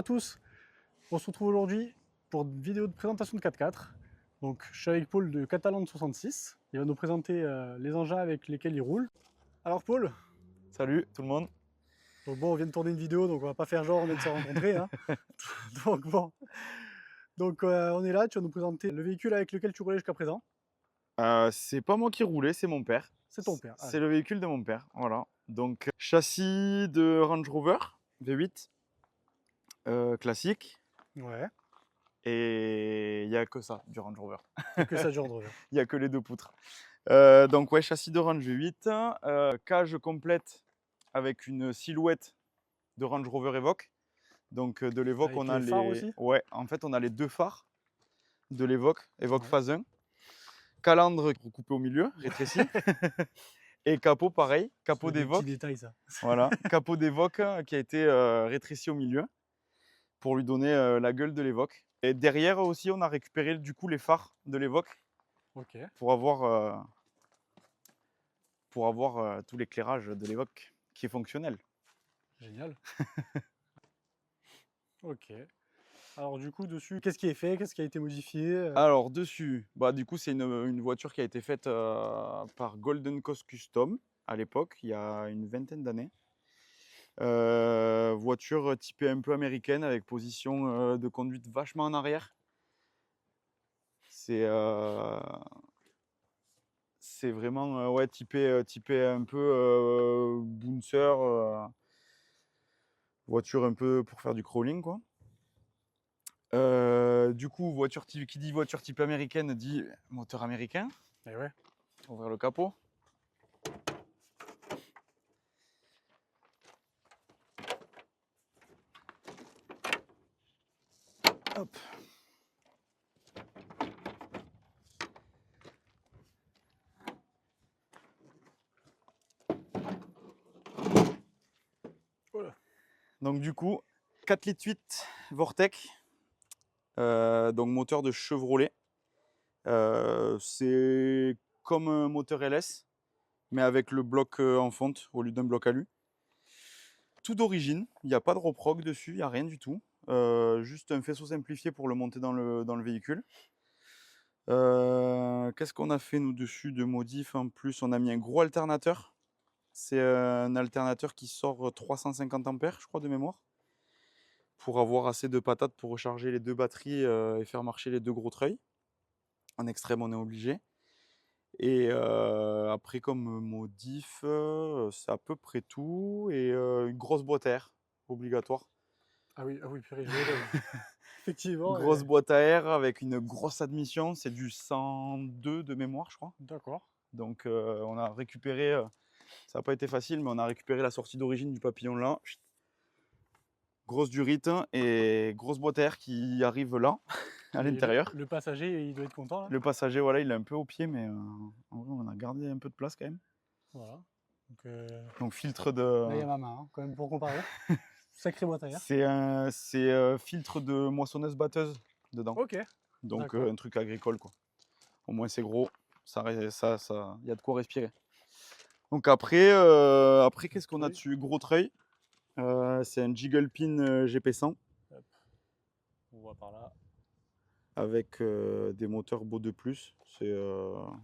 tous, on se retrouve aujourd'hui pour une vidéo de présentation de 4x4. Donc je suis avec Paul de Catalan 66, il va nous présenter les engins avec lesquels il roule. Alors Paul, Salut tout le monde. donc bon, on vient de tourner une vidéo, donc on va pas faire genre on vient de se rencontrer, hein. Donc bon, donc on est là, tu vas nous présenter le véhicule avec lequel tu roulais jusqu'à présent. C'est pas moi qui roulais, c'est mon père. C'est ton père, C'est allez. le véhicule de mon père, voilà. Donc châssis de Range Rover V8 classique, Ouais, et il y a que ça du Range Rover. il n'y a que ça du Land Rover. Il y a que les deux poutres. Donc ouais, châssis de Range V8, cage complète avec une silhouette de Range Rover Evoque. Donc de l'Evoque, Avec on a les phares les, aussi. ouais, en fait on a les deux phares de l'Evoque, Evoque Ouais. phase 1. Calandre recoupé au milieu, rétréci. Et capot pareil, capot C'est des petits d'Evoque, détails ça. voilà, capot d'Evoque qui a été rétréci au milieu pour lui donner la gueule de l'Evoque. Et derrière aussi, on a récupéré du coup les phares de l'Evoque Ok, pour avoir tout l'éclairage de l'Evoque qui est fonctionnel. génial. Ok. Alors du coup dessus, qu'est-ce qui est fait, qu'est-ce qui a été modifié Alors dessus, bah, du coup c'est une voiture qui a été faite par Golden Coast Custom à l'époque, il y a une vingtaine d'années. Voiture typée un peu américaine avec position de conduite vachement en arrière. C'est vraiment ouais, typé un peu bouncer, voiture un peu pour faire du crawling, quoi. Du coup, qui dit voiture type américaine dit moteur américain. Eh ouais. Ouvrir le capot. Hop. Oh là. Donc du coup, 4,8 litres Vortec, donc moteur de Chevrolet. C'est comme un moteur LS, mais avec le bloc en fonte au lieu d'un bloc alu. Tout d'origine, il n'y a pas de reprog dessus, il n'y a rien du tout. Juste un faisceau simplifié pour le monter dans le véhicule. Qu'est-ce qu'on a fait nous dessus de modif en plus? On a mis un gros alternateur. C'est un alternateur qui sort 350 ampères, je crois, de mémoire, pour avoir assez de patates pour recharger les deux batteries et faire marcher les deux gros treuils. En extrême, on est obligé. Et après, comme modif, c'est à peu près tout. Et une grosse boîte à air, obligatoire. Ah oui, purée, je l'ai là, oui. Effectivement, Grosse boîte à air avec une grosse admission. C'est du 102 de mémoire, je crois. d'accord. Donc on a récupéré, ça n'a pas été facile, mais on a récupéré la sortie d'origine du papillon là. Chut. Grosse durite et grosse boîte à air qui arrive là, à Et l'intérieur. le passager, il doit être content là. Le passager, voilà, il est un peu au pied, mais en vrai, on a gardé un peu de place quand même. Voilà. Donc Donc filtre là, il y de, a ma main, hein, quand même, pour comparer. Sacrée boîte à air. c'est filtre de moissonneuse-batteuse dedans. Ok, Donc d'accord. un truc agricole quoi. Au moins c'est gros, y a de quoi respirer. Donc après qu'est-ce qu'on a Treuil. dessus? Gros treuil. C'est un Jiggle Pin GP100 Hop, on voit par là. avec des moteurs Beau 2+.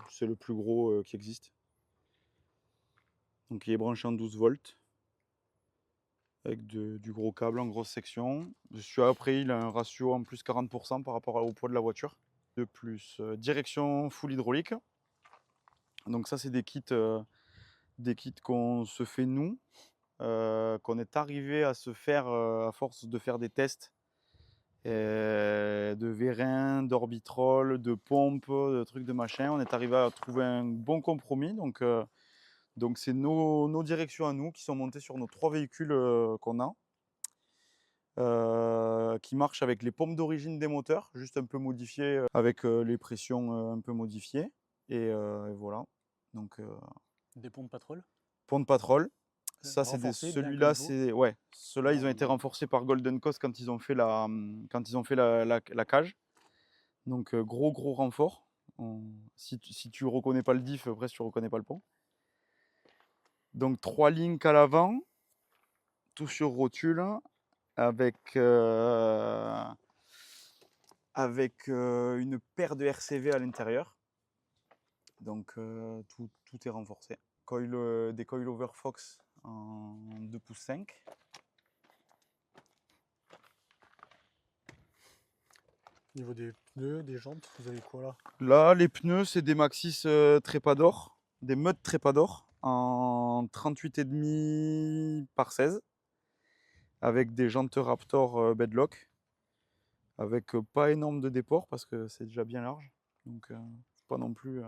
C'est le plus gros qui existe. Donc il est branché en 12 volts avec du gros câble en grosse section. Dessus après il a un ratio en plus 40% par rapport au poids de la voiture. De plus, direction full hydraulique. Donc ça c'est des kits qu'on se fait nous, qu'on est arrivé à se faire à force de faire des tests de vérins, d'orbitrol, de pompes, de trucs de machin. On est arrivé à trouver un bon compromis. Donc c'est nos directions à nous qui sont montées sur nos 3 véhicules qu'on a, qui marchent avec les pompes d'origine des moteurs, juste un peu modifiées, avec les pressions un peu modifiées. Et voilà. Donc Des pompes patrol. pompe patrol. Ça, Renforcées, bien comme il celui-là, faut. c'est ouais. Ceux-là, ils ont été Normalement. renforcés par Golden Coast quand ils ont fait la cage. Donc gros renfort. Si tu reconnais pas le diff, presque tu reconnais pas le pont. Donc 3 lignes à l'avant, tout sur rotule. avec, une paire de RCV à l'intérieur. Donc tout est renforcé. Des coilovers Fox en 2 pouces 5. Au niveau des pneus, des jantes, vous avez quoi là? Là, les pneus, c'est des Maxxis Trepador, des Mud Trepador en 38,5 par 16, avec des jantes Raptor Bedlock, avec pas énorme de déport parce que c'est déjà bien large. Donc, faut pas non plus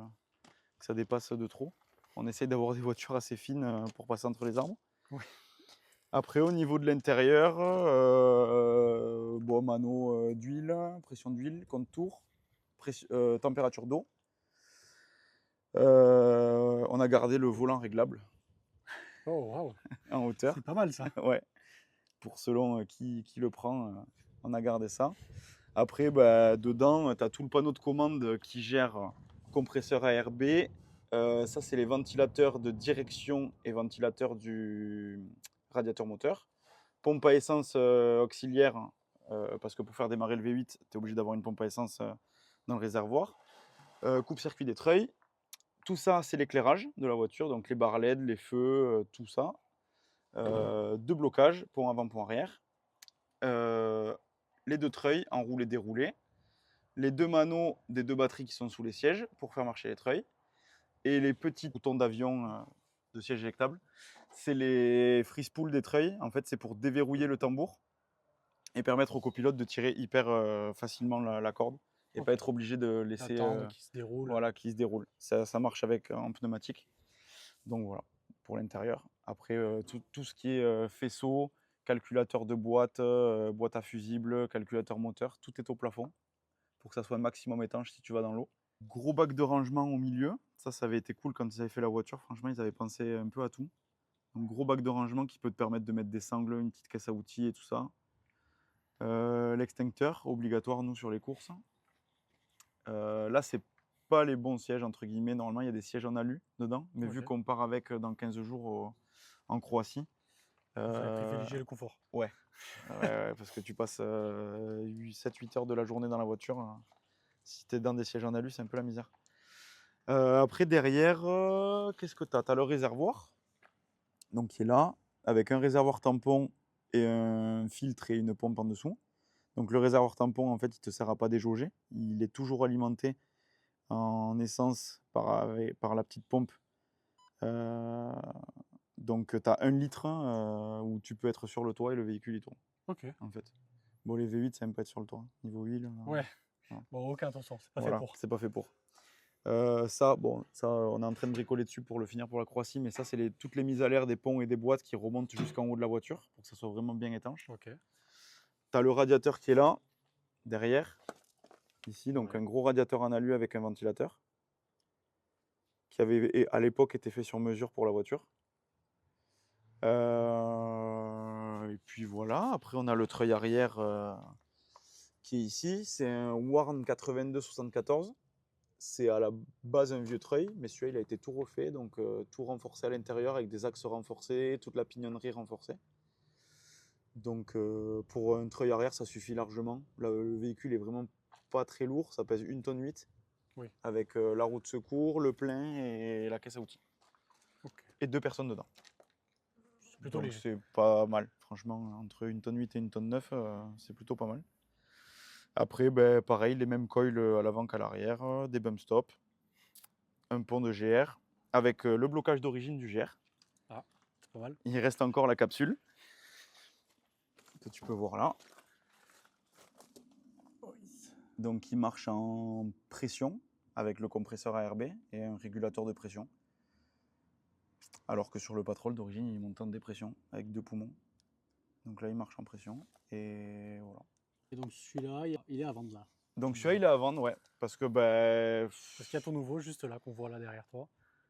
que ça dépasse de trop. On essaye d'avoir des voitures assez fines pour passer entre les arbres. Oui. Après, au niveau de l'intérieur, bon, mano d'huile, pression d'huile, contour, température d'eau. On a gardé le volant réglable Oh, waouh, en hauteur. c'est pas mal ça. Ouais, pour selon qui le prend, on a gardé ça. Après, bah, dedans, tu as tout le panneau de commande qui gère compresseur ARB. Ça, c'est les ventilateurs de direction et ventilateurs du radiateur moteur. Pompe à essence auxiliaire, parce que pour faire démarrer le V8, tu es obligé d'avoir une pompe à essence dans le réservoir. Coupe-circuit des treuils. Tout ça, c'est l'éclairage de la voiture, donc les barres LED, les feux, tout ça. Deux blocages, pont avant, pont arrière. Les deux treuils, enroulés, déroulés. Les deux manos des deux batteries qui sont sous les sièges pour faire marcher les treuils. Et les petits boutons d'avion de siège éjectable, c'est les free spool des treuils. En fait, c'est pour déverrouiller le tambour et permettre au copilote de tirer hyper facilement la corde et pas être obligé de laisser Attendre qu'il se déroule. voilà, qui se déroule. Ça marche avec en pneumatique. Donc voilà, pour l'intérieur. Après, tout ce qui est faisceau, calculateur de boîte, boîte à fusible, calculateur moteur, tout est au plafond pour que ça soit un maximum étanche si tu vas dans l'eau. Gros bac de rangement au milieu. Ça avait été cool quand ils avaient fait la voiture. Franchement, ils avaient pensé un peu à tout. Donc, gros bac de rangement qui peut te permettre de mettre des sangles, une petite caisse à outils et tout ça. L'extincteur, obligatoire, nous, sur les courses. Là, c'est pas les bons sièges, entre guillemets. Normalement, il y a des sièges en alu dedans. Mais vu qu'on part avec dans 15 jours en Croatie. Vous avez privilégié le confort. Ouais. Ouais, parce que tu passes 7-8 heures de la journée dans la voiture. Si tu es dans des sièges en alu, c'est un peu la misère. Après, derrière, qu'est-ce que tu as? Tu as le réservoir, donc qui est là, avec un réservoir tampon et un filtre et une pompe en dessous. Donc le réservoir tampon, en fait, il ne te sert à pas déjauger. Il est toujours alimenté en essence par la petite pompe. Donc tu as 1 litre où tu peux être sur le toit et le véhicule il tourne. Ok. En fait. Bon, les V8, ça aime pas être sur le toit. Niveau huile. Ouais. Voilà. Bon, aucun attention, c'est pas Voilà, fait pour. c'est pas fait pour. Ça, on est en train de bricoler dessus pour le finir pour la Croatie, mais ça, c'est toutes les mises à l'air des ponts et des boîtes qui remontent jusqu'en haut de la voiture pour que ça soit vraiment bien étanche. Ok. Tu as le radiateur qui est là, derrière, ici, donc un gros radiateur en alu avec un ventilateur qui avait à l'époque été fait sur mesure pour la voiture. Et puis voilà, après on a le treuil arrière qui est ici, c'est un Warn 82-74. C'est à la base un vieux treuil, mais celui-là il a été tout refait, donc tout renforcé à l'intérieur avec des axes renforcés, toute la pignonnerie renforcée. Donc pour un treuil arrière ça suffit largement. Là, le véhicule est vraiment pas très lourd, ça pèse 1,8 tonne. Oui. Avec la roue de secours, le plein et la caisse à outils. Ok. Et 2 personnes dedans. C'est plutôt Donc léger. c'est pas mal, franchement, entre 1,8 tonne et 1,9 tonne, c'est plutôt pas mal. Après, ben, pareil, les mêmes coils à l'avant qu'à l'arrière, des bump stops, un pont de GR avec le blocage d'origine du GR. Ah, c'est pas mal. Il reste encore la capsule que tu peux voir là. Donc qui marche en pression avec le compresseur ARB et un régulateur de pression. Alors que sur le Patrol d'origine, il monte en dépression avec 2 poumons. Donc là, il marche en pression et voilà. Et donc celui-là, il est à vendre là. Donc celui-là, il est à vendre, ouais. Parce que Parce qu'il y a ton nouveau juste là qu'on voit là derrière toi.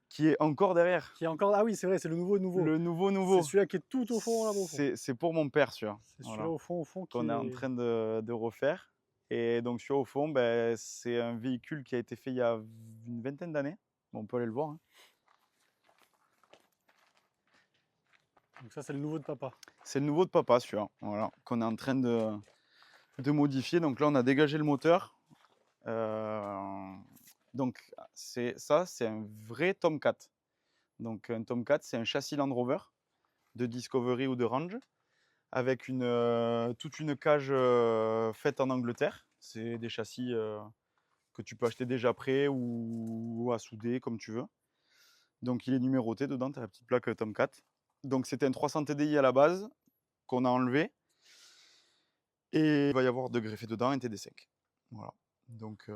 qui est encore derrière. Qui est encore. Ah oui, c'est vrai, c'est le nouveau nouveau. Le nouveau. C'est celui-là qui est tout au fond là-bas au fond. C'est pour mon père, celui-là. C'est Voilà. celui-là au fond qui Qu'on est en train de refaire. Et donc celui-là au fond, c'est un véhicule qui a été fait il y a une vingtaine d'années. Bon, on peut aller le voir. Hein. Donc ça, c'est le nouveau de papa. C'est le nouveau de papa, celui-là, voilà, qu'on est en train de modifier. Donc là, on a dégagé le moteur. Donc c'est un vrai Tomcat. Donc un Tomcat, c'est un châssis Land Rover de Discovery ou de Range, avec toute une cage faite en Angleterre. C'est des châssis que tu peux acheter déjà prêts ou à souder, comme tu veux. Donc il est numéroté dedans, tu as la petite plaque Tomcat. Donc c'était un 300 TDI à la base, qu'on a enlevé. Et il va y avoir de greffé dedans, un TD5. Voilà. Donc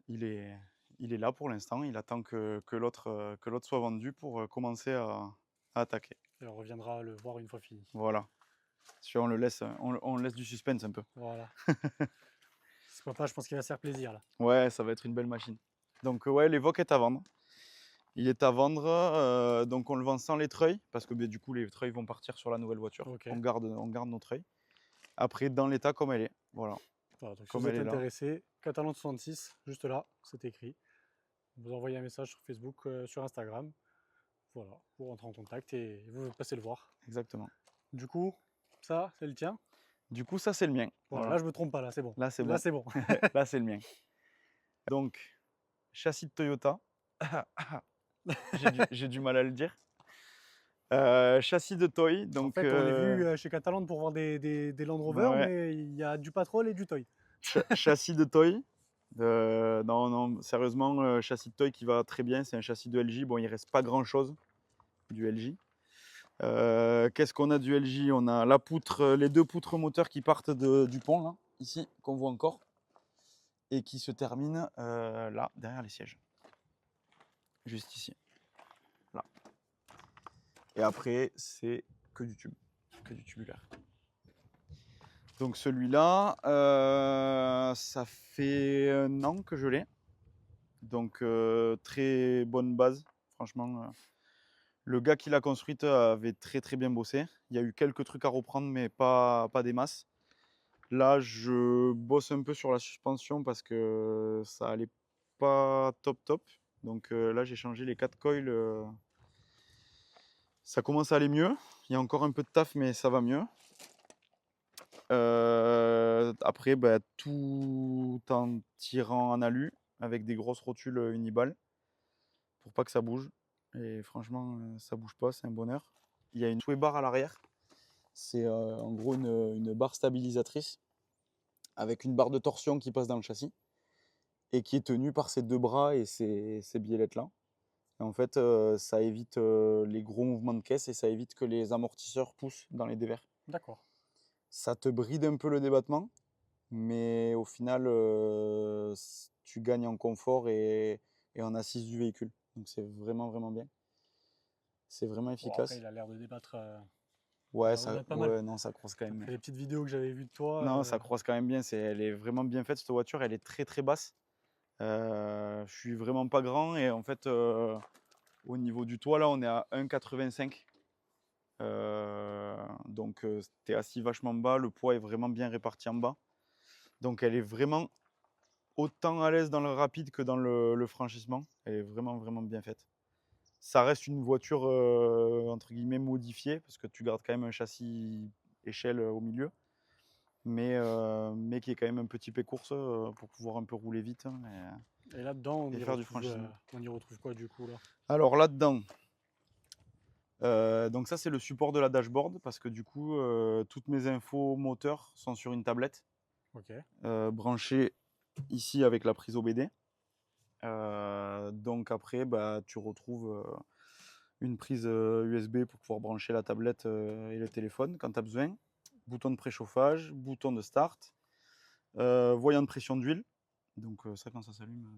il est là pour l'instant. Il attend que l'autre soit vendu pour commencer à attaquer. Et on reviendra le voir une fois fini. Voilà. On le laisse du suspense un peu. Voilà. Ce papa, je pense qu'il va se faire plaisir là. Ouais, ça va être une belle machine. Donc ouais, l'Evoque est à vendre. Il est à vendre, donc on le vend sans les treuils, parce que du coup les treuils vont partir sur la nouvelle voiture. Ok. On garde nos treuils. Après, dans l'état comme elle est. Voilà. Voilà, donc si Comme vous êtes elle est là. intéressé, Catalan 66, juste là, c'est écrit. Vous envoyez un message sur Facebook, sur Instagram. Voilà, vous rentrez en contact et vous passez le voir. Exactement. Du coup, ça, c'est le tien. Du coup, ça c'est le mien. Voilà, Voilà. là je me trompe pas, là c'est bon. Là c'est bon. Là c'est bon. Là c'est le mien. Donc, châssis de Toyota. J'ai du mal à le dire. Châssis de Toy. Donc, En fait, on est venu chez Catalan pour voir des Land Rover, ouais. mais il y a du Patrol et du Toy. Châssis de Toy. Non, sérieusement, châssis de Toy qui va très bien. C'est un châssis de LG. Bon, il reste pas grand chose du LG. Qu'est-ce qu'on a du LG? On a la poutre, les deux poutres moteurs qui partent du pont, là, ici, qu'on voit encore, et qui se terminent là, derrière les sièges. Juste ici. Là. Et après, c'est que du tube, que du tubulaire. Donc celui-là, ça fait 1 an que je l'ai. Donc très bonne base, franchement. Le gars qui l'a construite avait très très bien bossé. Il y a eu quelques trucs à reprendre, mais pas des masses. Là, je bosse un peu sur la suspension parce que ça allait pas top. Donc là, j'ai changé les 4 coils. Ça commence à aller mieux. Il y a encore un peu de taf, mais ça va mieux. Après, tout en tirant en alu avec des grosses rotules Uniball pour pas que ça bouge. Et franchement, ça bouge pas, c'est un bonheur. Il y a une sway bar à l'arrière. C'est en gros une barre stabilisatrice avec une barre de torsion qui passe dans le châssis et qui est tenue par ces 2 bras et ces biellettes-là. Et en fait, ça évite les gros mouvements de caisse et ça évite que les amortisseurs poussent dans les dévers. D'accord. Ça te bride un peu le débattement, mais au final, tu gagnes en confort et en assise du véhicule. Donc c'est vraiment, vraiment bien. C'est vraiment Bon, efficace. après, il a l'air de débattre. Ouais, pas mal. non, ça croise quand même. Après les petites vidéos que j'avais vues de toi. Non, ça croise quand même bien. Elle est vraiment bien faite, cette voiture. Elle est très, très basse. Je suis vraiment pas grand et en fait, au niveau du toit, là, on est à 1,85. Donc, tu es assis vachement bas. Le poids est vraiment bien réparti en bas. Donc, elle est vraiment autant à l'aise dans le rapide que dans le franchissement. Elle est vraiment, vraiment bien faite. Ça reste une voiture, entre guillemets, modifiée, parce que tu gardes quand même un châssis échelle au milieu, mais qui est quand même un petit peu course pour pouvoir un peu rouler vite Et là-dedans, on et y faire du retrouve, franchissement. on y retrouve quoi du coup là? Alors là-dedans, donc ça c'est le support de la dashboard, parce que du coup, toutes mes infos moteurs sont sur une tablette, Ok. branchée ici avec la prise OBD. Donc après, tu retrouves une prise USB pour pouvoir brancher la tablette et le téléphone quand tu as besoin. Bouton de préchauffage, bouton de start, voyant de pression d'huile. Donc ça, quand ça s'allume,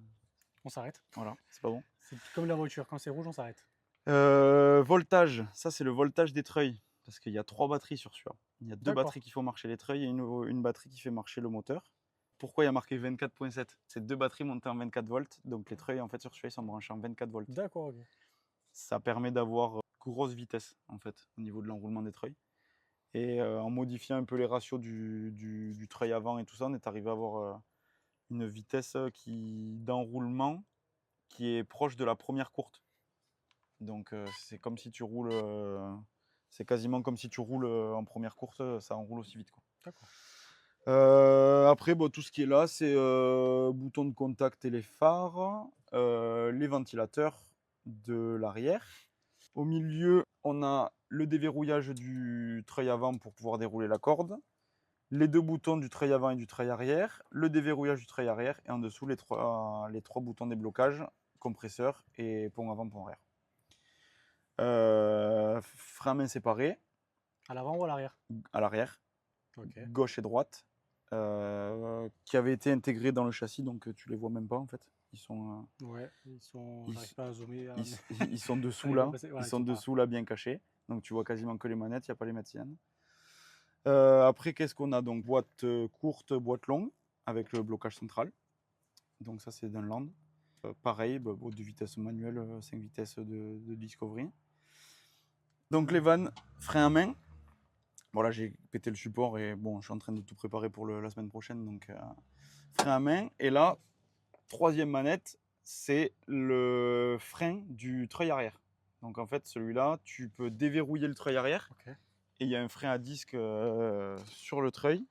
On s'arrête. voilà, c'est pas bon. C'est comme la voiture, quand c'est rouge, on s'arrête. Voltage, ça c'est le voltage des treuils, parce qu'il y a 3 batteries sur celui-là. Il y a 2 D'accord. batteries qui font marcher les treuils et une batterie qui fait marcher le moteur. Pourquoi il y a marqué 24.7? C'est 2 batteries montées en 24 volts, donc les treuils en fait sur celui-là ils sont branchés en 24 volts. D'accord, ok. Ça permet d'avoir grosse vitesse en fait au niveau de l'enroulement des treuils. Et en modifiant un peu les ratios du treuil avant et tout ça, on est arrivé à avoir une vitesse d'enroulement qui est proche de la première courte. Donc c'est comme si tu roules C'est quasiment comme si tu roules en première course, ça enroule aussi vite, quoi. D'accord. Après, bon, tout ce qui est là, c'est bouton de contact et les phares, les ventilateurs de l'arrière. Au milieu, on a le déverrouillage du treuil avant pour pouvoir dérouler la corde, les 2 boutons du treuil avant et du treuil arrière, le déverrouillage du treuil arrière et en dessous les trois boutons déblocage, compresseur et pont avant, pont arrière. Frein à main séparé À l'avant ou à l'arrière? à l'arrière, Ok. gauche et droite, qui avaient été intégrés dans le châssis, donc tu les vois même pas en fait. Ils sont, Ouais, ils sont. ils, J'arrive pas à zoomer. ils sont dessous J'arrive à là, passer- ils voilà, sont pas là. dessous là bien cachés, donc tu vois quasiment que les manettes, il n'y a pas les métiennes. Après, qu'est-ce qu'on a donc? Boîte courte, boîte longue, avec le blocage central. Donc ça, c'est d'un Land. Pareil, bah, de vitesse manuelle, 5 vitesses de Discovery. Donc les vannes, frein à main. Voilà, j'ai pété le support et bon, je suis en train de tout préparer pour la semaine prochaine. Donc frein à main. Et là, 3e manette, c'est le frein du treuil arrière. Donc en fait, celui-là, tu peux déverrouiller le treuil arrière. Ok. Et il y a un frein à disque sur le treuil.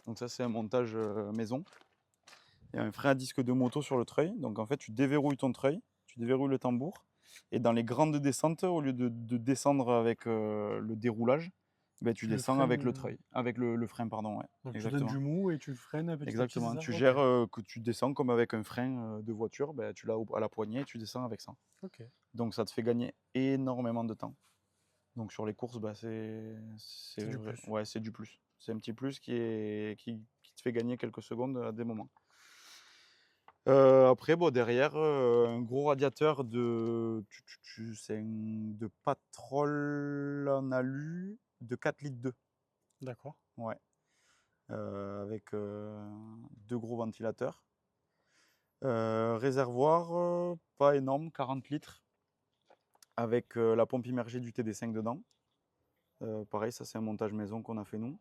Donc ça, c'est un montage maison. Il y a un frein à disque de moto sur le treuil. Donc en fait, tu déverrouilles ton treuil, tu déverrouilles le tambour. Et dans les grandes descentes, au lieu de descendre avec le déroulage, ben, tu Tu le descends avec le freines. treuil, avec le frein, pardon. Ouais, Donc tu donnes exactement. du mou et tu freines petit à petit, c'est Exactement. ça? Tu Ok. gères que tu descends comme avec un frein de voiture. Ben, tu l'as à la poignée et tu descends avec ça. Ok. Donc ça te fait gagner énormément de temps. Donc sur les courses, bah, C'est du plus. ouais, c'est du plus. C'est un petit plus qui te fait gagner quelques secondes à des moments. Après, bon, derrière, un gros radiateur de Patrol en alu de 4 litres 2. D'accord. Ouais. Avec 2 gros ventilateurs. Réservoir, pas énorme, 40 litres, avec la pompe immergée du TD5 dedans. Pareil, ça c'est un montage maison qu'on a fait nous,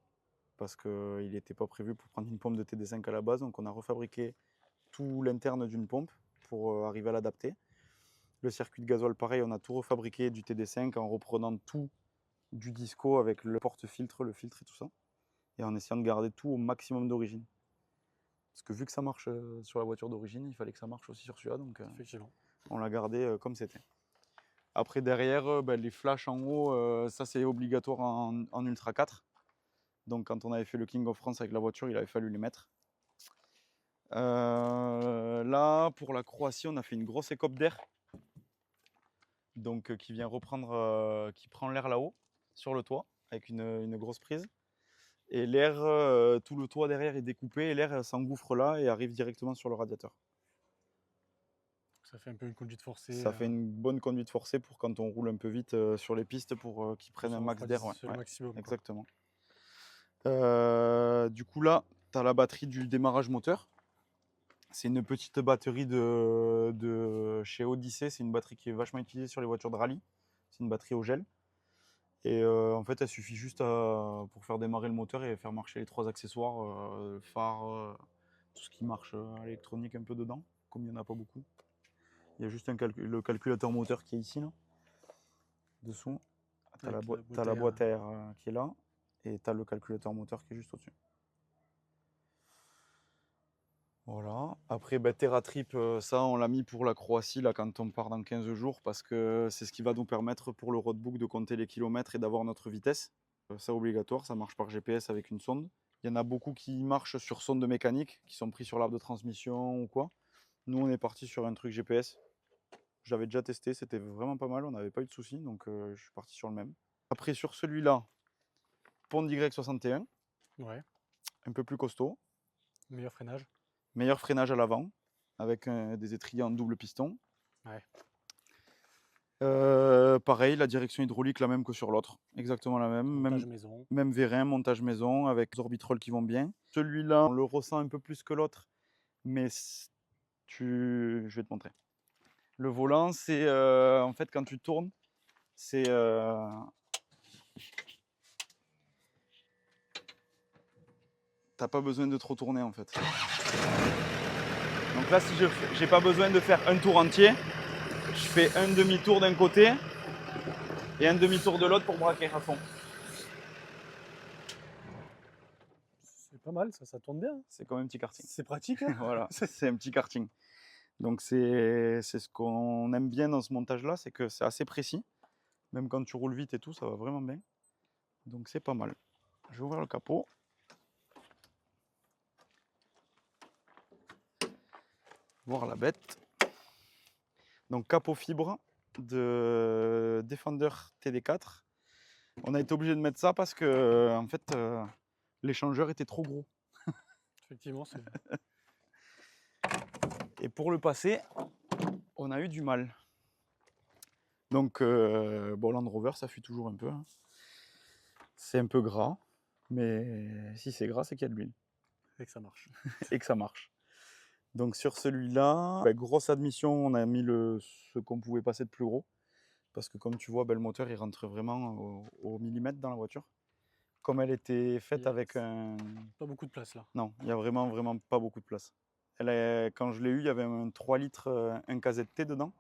parce qu'il n'était pas prévu pour prendre une pompe de TD5 à la base, donc on a refabriqué tout l'interne d'une pompe pour arriver à l'adapter. Le circuit de gasoil, pareil, on a tout refabriqué du TD5 en reprenant tout du disco avec le porte-filtre, le filtre et tout ça, et en essayant de garder tout au maximum d'origine. Parce que vu que ça marche sur la voiture d'origine, il fallait que ça marche aussi sur celui-là, donc Effectivement. on l'a gardé comme c'était. Après, derrière, les flashs en haut, ça c'est obligatoire en Ultra 4. Donc quand on avait fait le King of France avec la voiture, il avait fallu les mettre. Là, pour la Croatie, on a fait une grosse écope d'air. Donc qui vient reprendre, qui prend l'air là-haut, sur le toit, avec une grosse prise. Et l'air, tout le toit derrière est découpé et l'air s'engouffre là et arrive directement sur le radiateur. Ça fait un peu une conduite forcée. Ça fait une bonne conduite forcée pour quand on roule un peu vite sur les pistes pour qu'ils prennent un max d'air. Ouais, le maximum. exactement. Du coup là, tu as la batterie du démarrage moteur. C'est une petite batterie de chez Odyssey. C'est une batterie qui est vachement utilisée sur les voitures de rallye. C'est une batterie au gel. Et en fait, elle suffit juste pour faire démarrer le moteur et faire marcher les 3 accessoires, phare, tout ce qui marche à l'électronique un peu dedans, comme il n'y en a pas beaucoup. Il y a juste le calculateur moteur qui est ici, là, dessous. Tu as la boîte à air qui est là, et tu as le calculateur moteur qui est juste au-dessus. Voilà. Après, TerraTrip, ça, on l'a mis pour la Croatie là, quand on part dans 15 jours, parce que c'est ce qui va nous permettre pour le roadbook de compter les kilomètres et d'avoir notre vitesse. C'est obligatoire, ça marche par GPS avec une sonde. Il y en a beaucoup qui marchent sur sonde mécanique, qui sont pris sur l'arbre de transmission ou quoi. Nous, on est parti sur un truc GPS. J'avais déjà testé, c'était vraiment pas mal, on n'avait pas eu de soucis, donc je suis parti sur le même. Après, sur celui-là, Pond Y61, Ouais. un peu plus costaud. Meilleur freinage. Meilleur freinage à l'avant, avec des étriers en double piston. Ouais. Pareil, la direction hydraulique la même que sur l'autre, exactement la même. Montage maison. Même vérin, montage maison, avec des orbitrolles qui vont bien. Celui-là, on le ressent un peu plus que l'autre, mais je vais te montrer. Le volant, c'est en fait quand tu tournes, c'est t'as pas besoin de trop tourner en fait. Donc là, si j'ai pas besoin de faire un tour entier, je fais un demi-tour d'un côté et un demi-tour de l'autre pour braquer à fond. C'est pas mal, ça tourne bien. C'est comme un petit karting. C'est pratique. Hein. Voilà, c'est un petit karting. Donc c'est ce qu'on aime bien dans ce montage-là, c'est que c'est assez précis. Même quand tu roules vite et tout, ça va vraiment bien. Donc c'est pas mal. Je vais ouvrir le capot. Voir la bête. Donc capot fibre de Defender TD4. On a été obligé de mettre ça parce que en fait l'échangeur était trop gros. Effectivement, c'est. Et pour le passer, on a eu du mal. Donc bon, Land Rover, ça fuit toujours un peu. Hein. C'est un peu gras, mais si c'est gras, c'est qu'il y a de l'huile. Et que ça marche. Et que ça marche. Donc sur celui-là, grosse admission, on a mis ce qu'on pouvait passer de plus gros. Parce que comme tu vois, le moteur, il rentre vraiment au millimètre dans la voiture. Comme elle était faite avec un... Pas beaucoup de place là. Non, il n'y a vraiment pas beaucoup de place. Quand je l'ai eu, il y avait un 3 litres, un KZT dedans,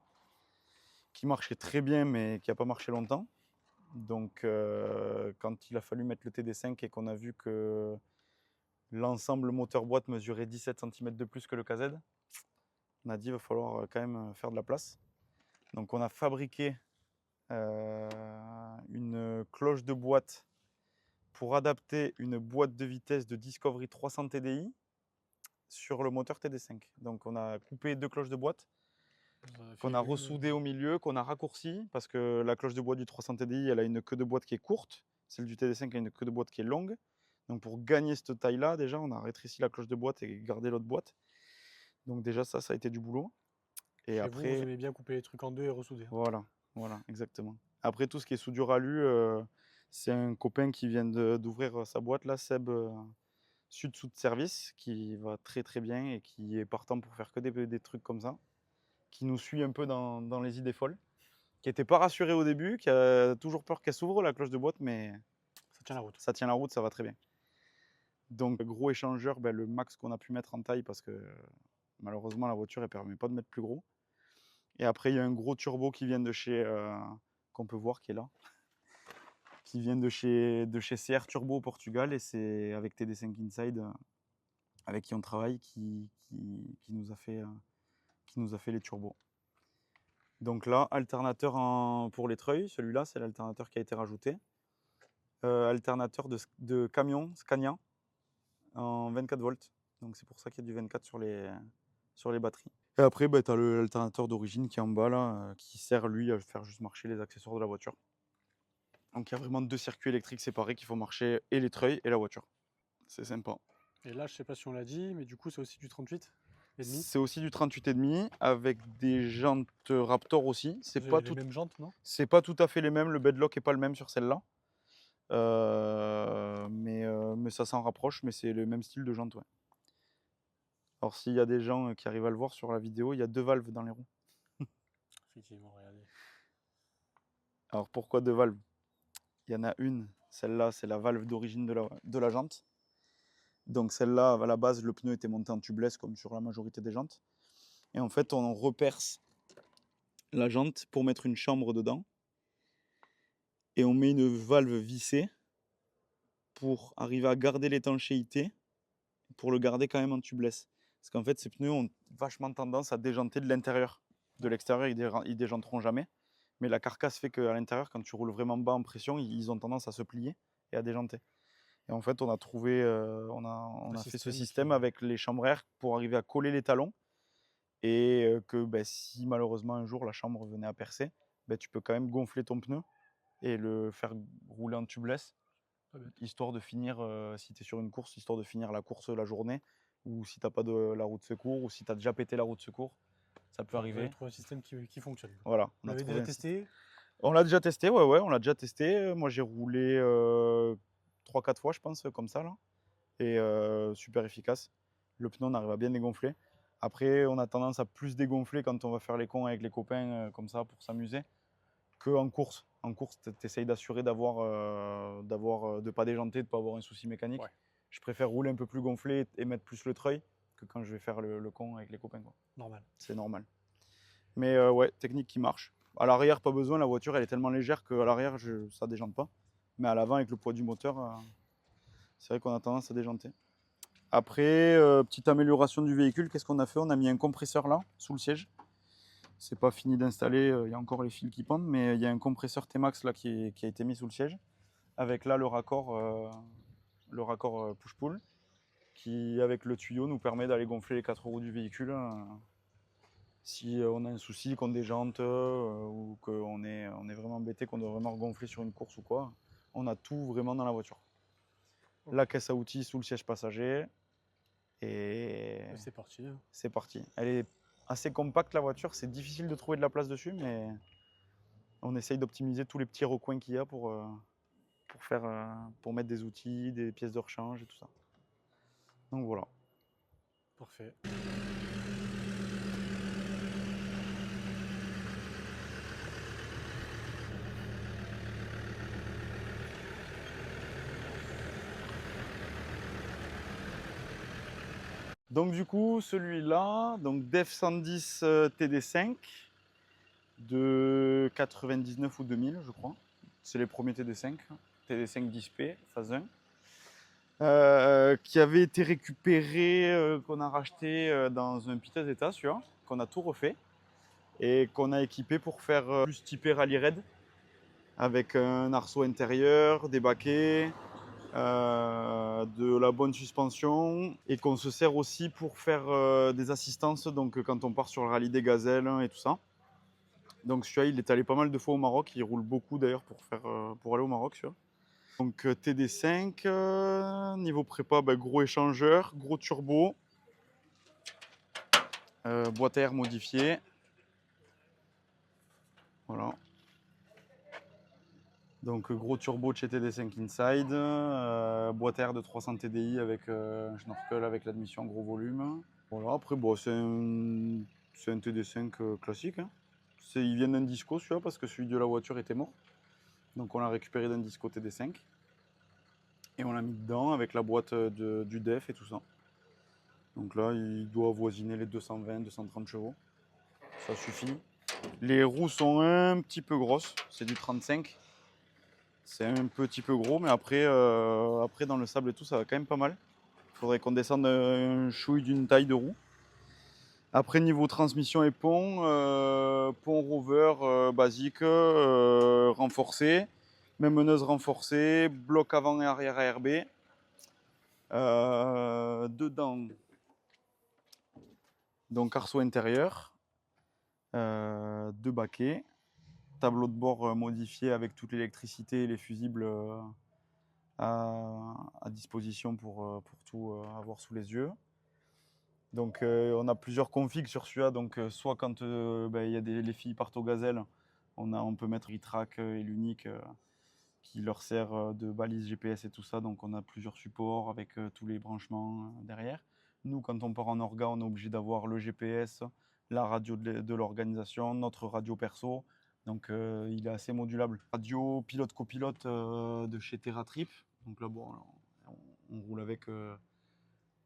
qui marchait très bien, mais qui n'a pas marché longtemps. Donc quand il a fallu mettre le TD5 et qu'on a vu que l'ensemble moteur-boîte mesurait 17 cm de plus que le KZ, on a dit qu'il va falloir quand même faire de la place. Donc on a fabriqué une cloche de boîte pour adapter une boîte de vitesse de Discovery 300 TDI sur le moteur TD5. Donc on a coupé 2 cloches de boîte qu'on a ressoudées au milieu, qu'on a raccourci parce que la cloche de boîte du 300 TDI, elle a une queue de boîte qui est courte, celle du TD5 a une queue de boîte qui est longue. Donc pour gagner cette taille-là, déjà, on a rétréci la cloche de boîte et gardé l'autre boîte. Donc déjà, ça a été du boulot. Et chez après, vous aimez bien couper les trucs en deux et ressouder. Voilà, exactement. Après, tout ce qui est soudure alu, c'est un copain qui vient d'ouvrir sa boîte, là, Seb Sud Soud Service, qui va très bien et qui est partant pour faire que des trucs comme ça, qui nous suit un peu dans les idées folles, qui n'était pas rassuré au début, qui a toujours peur qu'elle s'ouvre, la cloche de boîte, mais Ça tient la route. ça tient la route, ça va très bien. Donc, gros échangeur, le max qu'on a pu mettre en taille, parce que malheureusement, la voiture ne permet pas de mettre plus gros. Et après, il y a un gros turbo qui vient de chez, qu'on peut voir, qui est là, qui vient de chez CR Turbo au Portugal, et c'est avec TD5 Inside, avec qui on travaille, qui nous a fait les turbos. Donc là, alternateur pour les treuils, celui-là, c'est l'alternateur qui a été rajouté. Alternateur de camion Scania en 24 volts. Donc c'est pour ça qu'il y a du 24 sur les batteries. Et après, tu as l'alternateur d'origine qui est en bas, là, qui sert, lui, à faire juste marcher les accessoires de la voiture. Donc il y a vraiment 2 circuits électriques séparés qui font marcher et les treuils et la voiture. C'est sympa. Et là, je sais pas si on l'a dit, mais du coup, c'est aussi du 38 et demi. C'est aussi du 38,5 avec des jantes Raptor aussi. C'est pas Les mêmes jantes, non? C'est pas tout à fait les mêmes. Le bedlock est pas le même sur celle-là. Mais ça s'en rapproche, mais c'est le même style de jante, ouais. Alors s'il y a des gens qui arrivent à le voir sur la vidéo, il y a 2 valves dans les roues. Effectivement, regardez. Alors pourquoi 2 valves? Il y en a une, celle-là, c'est la valve d'origine de la jante. Donc celle-là, à la base, le pneu était monté en tubeless comme sur la majorité des jantes. Et en fait, on reperce la jante pour mettre une chambre dedans. Et on met une valve vissée pour arriver à garder l'étanchéité, pour le garder quand même en tubeless. Parce qu'en fait, ces pneus ont vachement tendance à déjanter de l'intérieur. De l'extérieur, ils déjanteront jamais. Mais la carcasse fait qu'à l'intérieur, quand tu roules vraiment bas en pression, ils ont tendance à se plier et à déjanter. Et en fait, on a trouvé, on a fait ce système avec les chambres air pour arriver à coller les talons. Et que si malheureusement un jour la chambre venait à percer, tu peux quand même gonfler ton pneu et le faire rouler en tubeless. Histoire de finir, si tu es sur une course, histoire de finir la course la journée, ou si tu n'as pas de la roue de secours, ou si tu as déjà pété la roue de secours, ça peut arriver. On a trouvé un système qui fonctionne. Voilà. On l'avait déjà testé? On l'a déjà testé, ouais, on l'a déjà testé. Moi j'ai roulé 3-4 fois, je pense, comme ça, là. Et super efficace. Le pneu, on arrive à bien dégonfler. Après, on a tendance à plus dégonfler quand on va faire les cons avec les copains, comme ça, pour s'amuser, qu'en course. En course, tu essayes d'assurer de ne pas déjanter, de ne pas avoir un souci mécanique. Ouais. Je préfère rouler un peu plus gonflé et mettre plus le treuil que quand je vais faire le con avec les copains, quoi. Normal. C'est normal. Mais ouais, technique qui marche. À l'arrière, pas besoin, la voiture elle est tellement légère qu'à l'arrière, ça déjante pas. Mais à l'avant, avec le poids du moteur, c'est vrai qu'on a tendance à déjanter. Après, petite amélioration du véhicule, qu'est-ce qu'on a fait? On a mis un compresseur là, sous le siège. C'est pas fini d'installer, il y a encore les fils qui pendent, mais il y a un compresseur T-Max là qui a été mis sous le siège. Avec là le raccord push-pull, qui avec le tuyau nous permet d'aller gonfler les 4 roues du véhicule. Si on a un souci, qu'on déjante ou on est vraiment embêté, qu'on doit vraiment regonfler sur une course ou quoi, on a tout vraiment dans la voiture. La caisse à outils sous le siège passager et C'est parti. Hein. c'est parti. Elle est assez compacte la voiture, c'est difficile de trouver de la place dessus, mais on essaye d'optimiser tous les petits recoins qu'il y a pour mettre des outils, des pièces de rechange et tout ça. Donc voilà. Parfait. Donc du coup, celui-là, donc DEF 110 TD5 de 99 ou 2000, je crois. C'est les premiers TD5, TD5 10P, phase 1. Qui avait été récupéré, qu'on a racheté dans un piteux état, celui-là, qu'on a tout refait et qu'on a équipé pour faire plus typé rallye raid avec un arceau intérieur, des baquets, de la bonne suspension et qu'on se sert aussi pour faire des assistances donc quand on part sur le rallye des gazelles et tout ça. Donc celui-là il est allé pas mal de fois au Maroc, il roule beaucoup d'ailleurs pour aller au Maroc celui-là. Donc TD5, niveau prépa, gros échangeur, gros turbo, boîte à air modifiée. Voilà. Donc gros turbo de chez TD5 Inside, boîte à air de 300 TDI avec un schnorkel avec l'admission gros volume. Voilà, après c'est un TD5 classique. Hein. Il vient d'un disco celui-là parce que celui de la voiture était mort. Donc on l'a récupéré d'un disco TD5. Et on l'a mis dedans avec la boîte du DEF et tout ça. Donc là, il doit avoisiner les 220-230 chevaux. Ça suffit. Les roues sont un petit peu grosses, c'est du 35. C'est un petit peu gros, mais après dans le sable et tout, ça va quand même pas mal. Il faudrait qu'on descende un chouille d'une taille de roue. Après, niveau transmission et pont rover basique, renforcé, même meneuse renforcée, bloc avant et arrière ARB. Dedans, donc arceau intérieur, deux baquets, tableau de bord modifié avec toute l'électricité et les fusibles à disposition pour tout avoir sous les yeux. Donc on a plusieurs configs sur celui-là, donc soit quand il y a les filles partent au gazelle, on peut mettre e-track et l'unique qui leur sert de balise GPS et tout ça, donc on a plusieurs supports avec tous les branchements derrière. Nous, quand on part en orga, on est obligé d'avoir le GPS, la radio de l'organisation, notre radio perso, donc il est assez modulable. Radio pilote-copilote de chez TerraTrip, donc là bon, on roule avec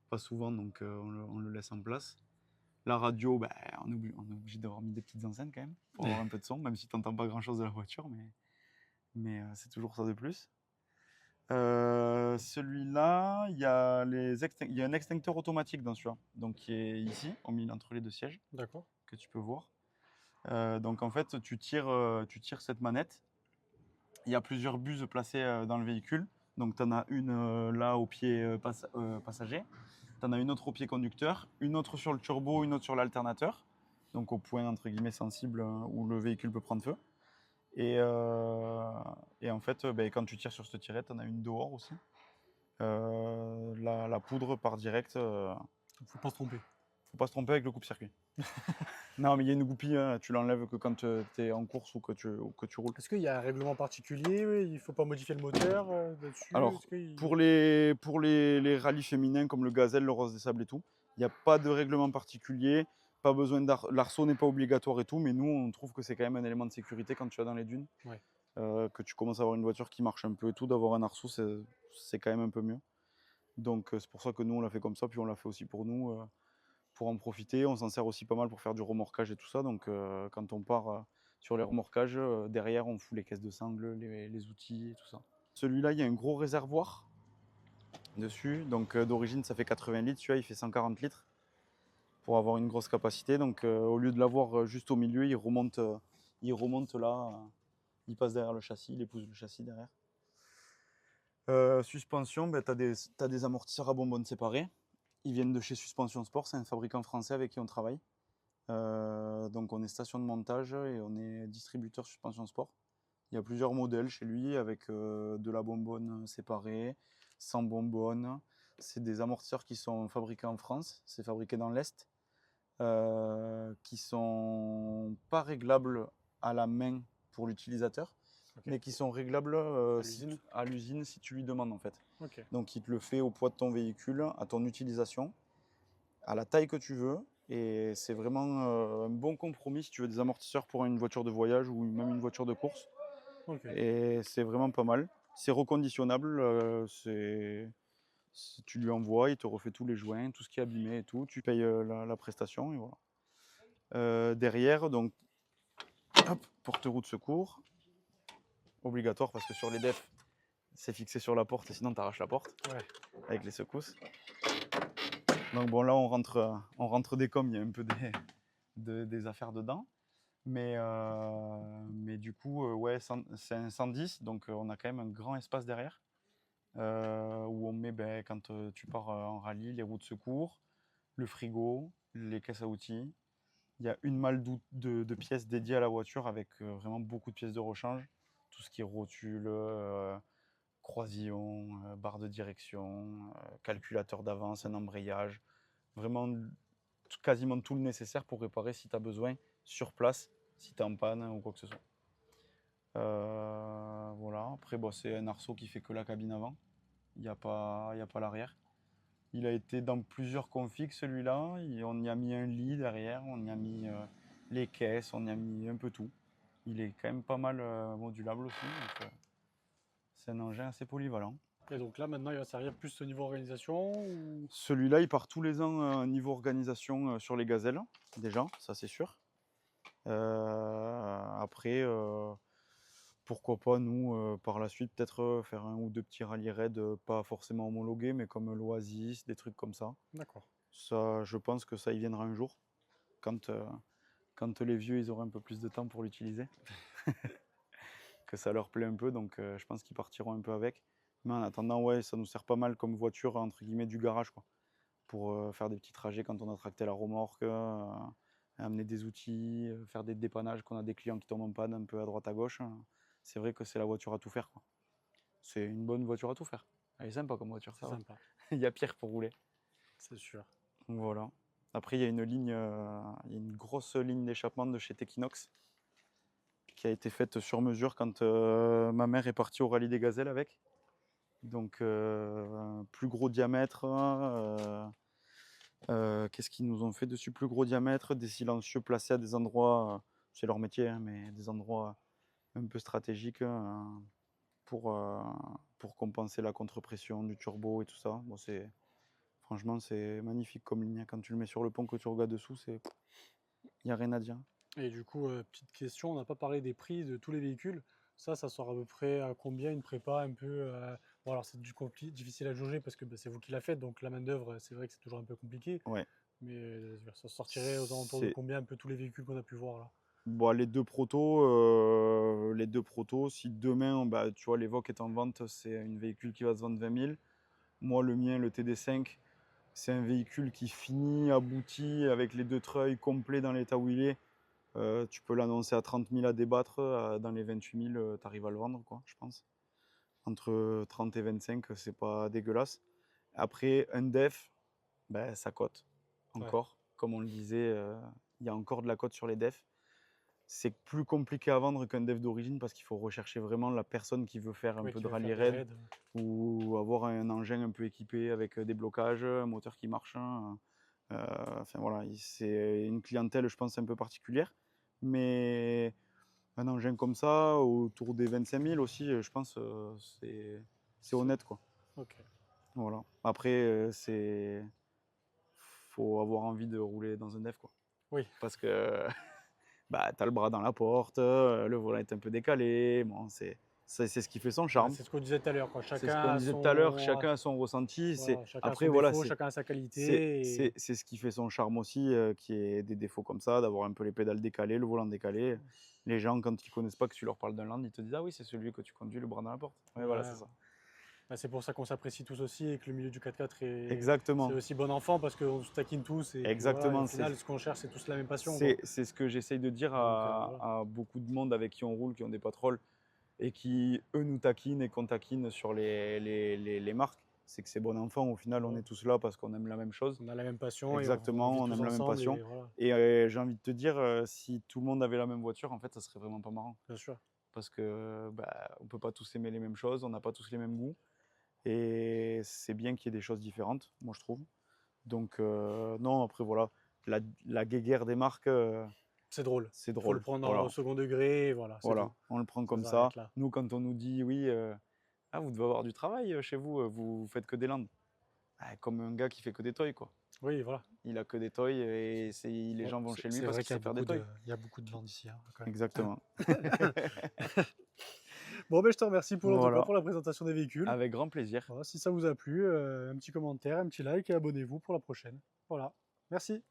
pas souvent, donc on le laisse en place. La radio, on est obligé d'avoir mis des petites enceintes quand même, pour avoir un peu de son, même si tu n'entends pas grand-chose de la voiture, mais c'est toujours ça de plus. Celui-là, il y a un extincteur automatique dans celui-là, donc qui est ici, au milieu entre les deux sièges, D'accord. que tu peux voir. Donc en fait, tu tires cette manette. Il y a plusieurs buses placées dans le véhicule. Donc tu en as une là au pied passager, tu en as une autre au pied conducteur, une autre sur le turbo, une autre sur l'alternateur, donc au point entre guillemets sensible où le véhicule peut prendre feu. Et en fait, quand tu tires sur cette tirette, tu en as une dehors aussi. La poudre part direct. Faut pas se tromper. Faut pas se tromper avec le coupe-circuit. Non, mais il y a une goupille, hein, tu l'enlèves que quand tu es en course ou que tu roules. Est-ce qu'il y a un règlement particulier? Il faut pas modifier le moteur dessus? Alors, pour les rallyes féminins comme le Gazelle, le Rose des Sables et tout, il n'y a pas de règlement particulier, pas besoin l'arceau n'est pas obligatoire et tout, mais nous, on trouve que c'est quand même un élément de sécurité quand tu vas dans les dunes. Ouais. Que tu commences à avoir une voiture qui marche un peu et tout, d'avoir un arceau, c'est quand même un peu mieux. Donc, c'est pour ça que nous, on l'a fait comme ça, puis on l'a fait aussi pour nous, pour en profiter. On s'en sert aussi pas mal pour faire du remorquage et tout ça. Donc, quand on part Sur les remorquages, derrière, on fout les caisses de sangle, les outils et tout ça. Celui-là, il y a un gros réservoir dessus. Donc d'origine, ça fait 80 litres. Celui-là, il fait 140 litres pour avoir une grosse capacité. Donc au lieu de l'avoir juste au milieu, il remonte là. Il passe derrière le châssis, il épouse le châssis derrière. Suspension, ben, tu as des amortisseurs à bonbonnes séparés. Ils viennent de chez Suspension Sport, c'est un fabricant français avec qui on travaille. Donc on est station de montage et on est distributeur Suspension Sport. Il y a plusieurs modèles chez lui avec de la bonbonne séparée, sans bonbonne. C'est des amortisseurs qui sont fabriqués en France, c'est fabriqué dans l'Est, qui sont pas réglables à la main pour l'utilisateur, mais qui sont réglables à l'usine si tu lui demandes en fait. Donc il te le fait au poids de ton véhicule, à ton utilisation, à la taille que tu veux. Et c'est vraiment un bon compromis si tu veux des amortisseurs pour une voiture de voyage ou même une voiture de course. Et c'est vraiment pas mal. C'est reconditionnable, tu lui envoies, il te refait tous les joints, tout ce qui est abîmé et tout. Tu payes la prestation et voilà. Derrière, donc, hop, porte-roue de secours. Obligatoire parce que sur les defs, c'est fixé sur la porte et sinon tu arraches la porte avec les secousses. Donc bon, là on rentre des coms, il y a un peu des affaires dedans. Mais du coup, ouais, c'est un 110, donc on a quand même un grand espace derrière où on met, ben, quand tu pars en rallye, les roues de secours, le frigo, les caisses à outils. Il y a une malle de pièces dédiées à la voiture avec vraiment beaucoup de pièces de rechange. Tout ce qui est rotule, croisillon, barre de direction, calculateur d'avance, un embrayage. Vraiment quasiment tout le nécessaire pour réparer si tu as besoin sur place, si tu es en panne ou quoi que ce soit. Voilà. Après, bon, c'est un arceau qui fait que la cabine avant. Il n'y a pas l'arrière. Il a été dans plusieurs configs celui-là. On y a mis un lit derrière, on y a mis les caisses, on y a mis un peu tout. Il est quand même pas mal modulable aussi. C'est un engin assez polyvalent. Et donc là, maintenant, il va servir plus au niveau organisation ou... Celui-là, il part tous les ans niveau organisation sur les gazelles, déjà, ça c'est sûr. Après, pourquoi pas, nous, par la suite, peut-être faire un ou deux petits rallye raids, pas forcément homologués, mais comme l'Oasis, des trucs comme ça. D'accord. Ça, je pense que ça y viendra un jour, quand les vieux, ils auront un peu plus de temps pour l'utiliser. Que ça leur plaît un peu, donc je pense qu'ils partiront un peu avec. Mais en attendant, ouais, ça nous sert pas mal comme voiture, entre guillemets, du garage, quoi. Pour faire des petits trajets quand on a tracté la remorque, amener des outils, faire des dépannages, qu'on a des clients qui tombent en panne un peu à droite à gauche. C'est vrai que c'est la voiture à tout faire, quoi. C'est une bonne voiture à tout faire. Elle est sympa comme voiture, ça va. Sympa. Il y a pire pour rouler. C'est sûr. Donc voilà. Après, il y a une ligne, il y a une grosse ligne d'échappement de chez Tequinox qui a été faite sur mesure quand ma mère est partie au rallye des gazelles avec. Donc plus gros diamètre. Qu'est-ce qu'ils nous ont fait dessus? Plus gros diamètre, des silencieux placés à des endroits, c'est leur métier, hein, mais des endroits un peu stratégiques pour compenser la contre-pression du turbo et tout ça. Bon, franchement, c'est magnifique comme ligne. Quand tu le mets sur le pont, que tu regardes dessous, il n'y a rien à dire. Et du coup, petite question, on n'a pas parlé des prix de tous les véhicules. Ça sort à peu près à combien une prépa un peu Bon, alors c'est difficile à jauger parce que bah, c'est vous qui la faites, donc la main-d'œuvre, c'est vrai que c'est toujours un peu compliqué. Ouais. Mais ça sortirait aux alentours de combien un peu tous les véhicules qu'on a pu voir là? Bon, les deux protos, si demain, bah, tu vois, l'Evoque est en vente, c'est un véhicule qui va se vendre 20 000. Moi, le mien, le TD5, c'est un véhicule qui finit, abouti, avec les deux treuils complets dans l'état où il est. Tu peux l'annoncer à 30 000 à débattre, dans les 28 000, tu arrives à le vendre, quoi, je pense. Entre 30 et 25, c'est pas dégueulasse. Après, un def, ben, ça cote encore. Comme on le disait, il y a encore de la cote sur les defs. C'est plus compliqué à vendre qu'un dev d'origine parce qu'il faut rechercher vraiment la personne qui veut faire un peu de rallye raid ou avoir un engin un peu équipé avec des blocages, un moteur qui marche. Enfin voilà, c'est une clientèle, je pense, un peu particulière. Mais un engin comme ça, autour des 25 000 aussi, je pense, c'est honnête, quoi. Ok. Voilà. Après, faut avoir envie de rouler dans un dev, quoi. Oui. Parce que bah, tu as le bras dans la porte, le volant est un peu décalé. Bon, c'est ce qui fait son Bah, charme. c'est ce qu'on disait tout à l'heure, quoi. C'est ce Chacun qu'on a disait tout à l'heure, son, chacun a son ressenti. voilà, chacun a Après, son voilà, défaut, chacun a sa c'est qualité. c'est c'est ce qui fait son charme aussi, qu'il y ait des défauts comme ça, d'avoir un peu les pédales décalées, le volant décalé. Les gens, quand ils connaissent pas, que tu leur parles d'un Land, ils te disent: «Ah oui, c'est celui que tu conduis, le bras dans la porte». Ouais, voilà, Ouais. c'est ça. Bah, c'est pour ça qu'on s'apprécie tous aussi et que le milieu du 4x4 c'est Exactement, aussi bon enfant parce qu'on se taquine tous et que voilà, et au exactement, final, ce qu'on cherche, c'est tous la même passion, quoi. c'est ce que j'essaye de dire Donc voilà. à beaucoup de monde avec qui on roule, qui ont des Patrol et qui, eux, nous taquinent et qu'on taquine sur les marques. C'est que c'est bon enfant, au final, on Voilà. est tous là parce qu'on aime la même chose. On a la même passion et on Exactement, vit on tous aime la même ensemble passion et voilà, et j'ai envie de te dire, si tout le monde avait la même voiture, en fait, ça serait vraiment pas marrant. bien sûr. Parce que, bah, on peut pas tous aimer les mêmes choses, on n'a pas tous les mêmes goûts et c'est bien qu'il y ait des choses différentes, moi, je trouve. Donc non, après voilà, la guéguerre des marques, C'est drôle. c'est Il faut le drôle. prendre au Voilà, second degré et voilà, c'est voilà, tout. on le prend Ça comme ça. s'arrête là. Nous, quand on nous dit: «Oui, ah, vous devez avoir du travail, chez vous, vous faites que des Landes». Bah, comme un gars qui fait que des toys, quoi. Oui, voilà. Il a que des toys et les Bon, gens vont chez lui c'est parce vrai qu'il qu'il y a sait faire des beaucoup toys. il y a beaucoup de Land ici, hein, quand même. Exactement. Bon, ben, je te remercie en tout cas Voilà, pour la présentation des véhicules. avec grand plaisir. Voilà, si ça vous a plu, un petit commentaire, un petit like et abonnez-vous pour la prochaine. Voilà. Merci.